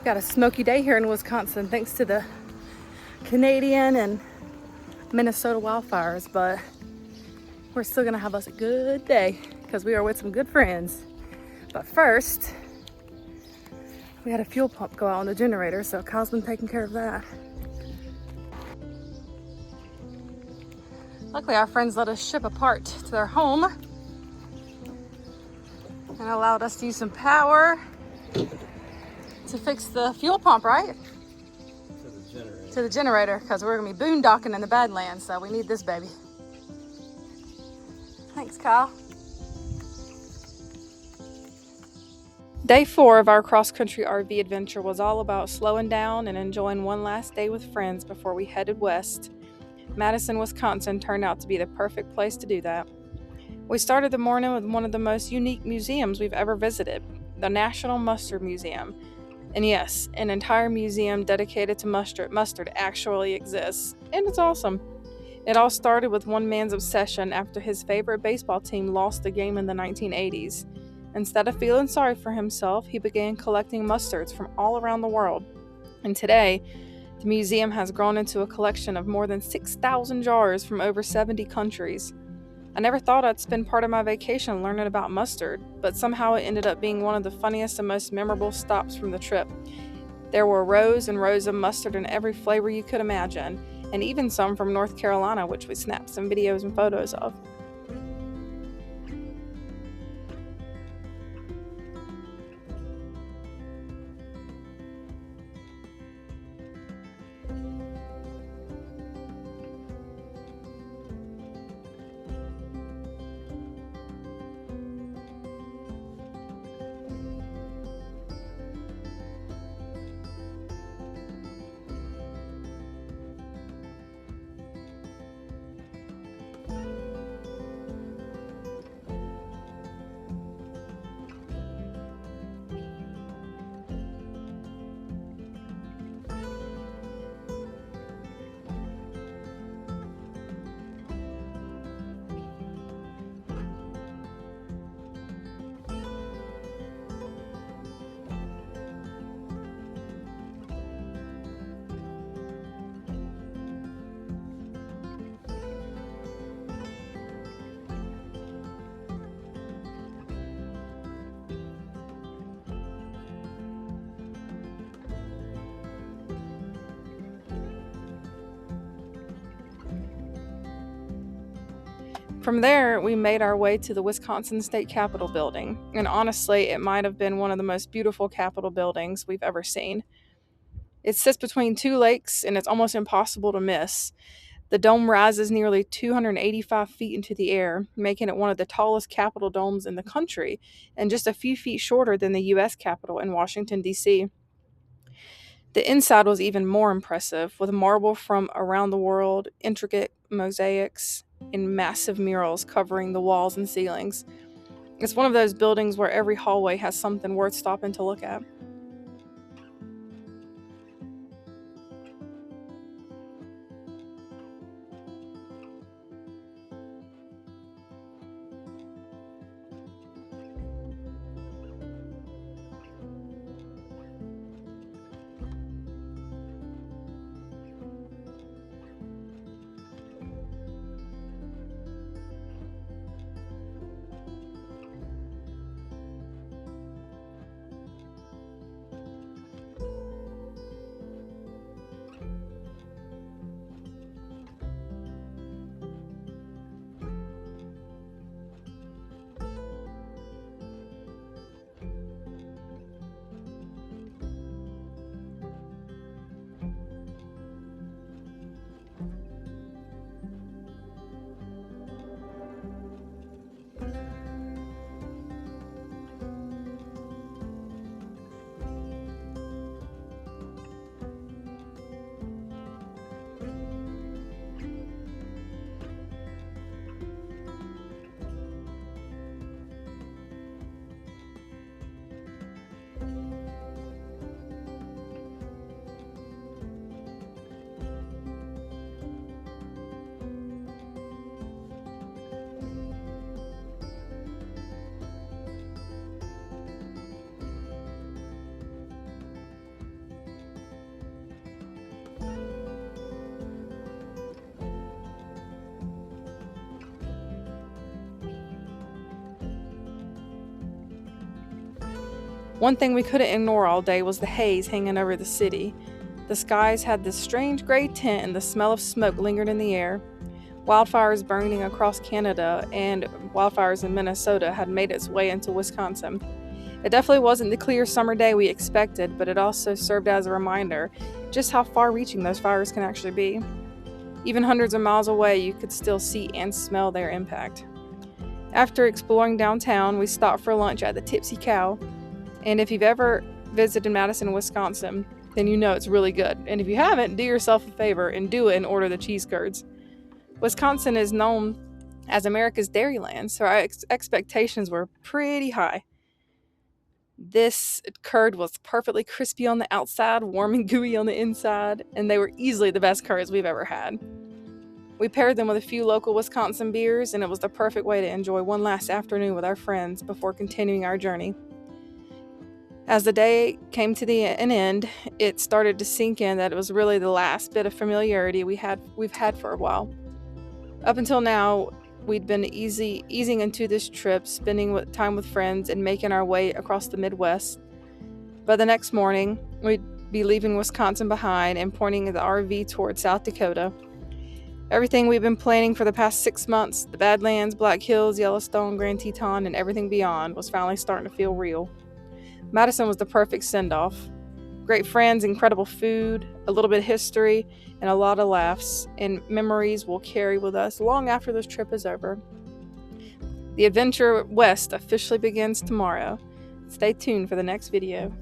Got a smoky day here in Wisconsin thanks to the Canadian and Minnesota wildfires, but we're still gonna have us a good day because we are with some good friends. But first, we had a fuel pump go out on the generator, so Kyle's been taking care of that. Luckily, our friends let us ship a part to their home and allowed us to use some power to fix the fuel pump, right? To the generator, because we're gonna be boondocking in the Badlands, so we need this baby. Thanks, Kyle. Day 4 of our cross-country RV adventure was all about slowing down and enjoying one last day with friends before we headed west. Madison, Wisconsin turned out to be the perfect place to do that. We started the morning with one of the most unique museums we've ever visited, the National Mustard Museum. And yes, an entire museum dedicated to mustard actually exists, and it's awesome. It all started with one man's obsession after his favorite baseball team lost the game in the 1980s. Instead of feeling sorry for himself, he began collecting mustards from all around the world. And today, the museum has grown into a collection of more than 6,000 jars from over 70 countries. I never thought I'd spend part of my vacation learning about mustard, but somehow it ended up being one of the funniest and most memorable stops from the trip. There were rows and rows of mustard in every flavor you could imagine, and even some from North Carolina, which we snapped some videos and photos of. From there, we made our way to the Wisconsin State Capitol building, and honestly, it might have been one of the most beautiful Capitol buildings we've ever seen. It sits between two lakes, and it's almost impossible to miss. The dome rises nearly 285 feet into the air, making it one of the tallest Capitol domes in the country, and just a few feet shorter than the U.S. Capitol in Washington, D.C. The inside was even more impressive, with marble from around the world, intricate mosaics, and massive murals covering the walls and ceilings. It's one of those buildings where every hallway has something worth stopping to look at. One thing we couldn't ignore all day was the haze hanging over the city. The skies had this strange gray tint and the smell of smoke lingered in the air. Wildfires burning across Canada and wildfires in Minnesota had made its way into Wisconsin. It definitely wasn't the clear summer day we expected, but it also served as a reminder just how far-reaching those fires can actually be. Even hundreds of miles away, you could still see and smell their impact. After exploring downtown, we stopped for lunch at the Tipsy Cow, and if you've ever visited Madison, Wisconsin, then you know it's really good. And if you haven't, do yourself a favor and do it and order the cheese curds. Wisconsin is known as America's Dairyland, so our expectations were pretty high. This curd was perfectly crispy on the outside, warm and gooey on the inside, and they were easily the best curds we've ever had. We paired them with a few local Wisconsin beers, and it was the perfect way to enjoy one last afternoon with our friends before continuing our journey. As the day came to an end, it started to sink in that it was really the last bit of familiarity we've had for a while. Up until now, we'd been easing into this trip, spending time with friends and making our way across the Midwest. But the next morning, we'd be leaving Wisconsin behind and pointing the RV toward South Dakota. Everything we've been planning for the past 6 months, the Badlands, Black Hills, Yellowstone, Grand Teton, and everything beyond, was finally starting to feel real. Madison was the perfect send-off. Great friends, incredible food, a little bit of history, and a lot of laughs and memories we'll carry with us long after this trip is over. The adventure west officially begins tomorrow. Stay tuned for the next video.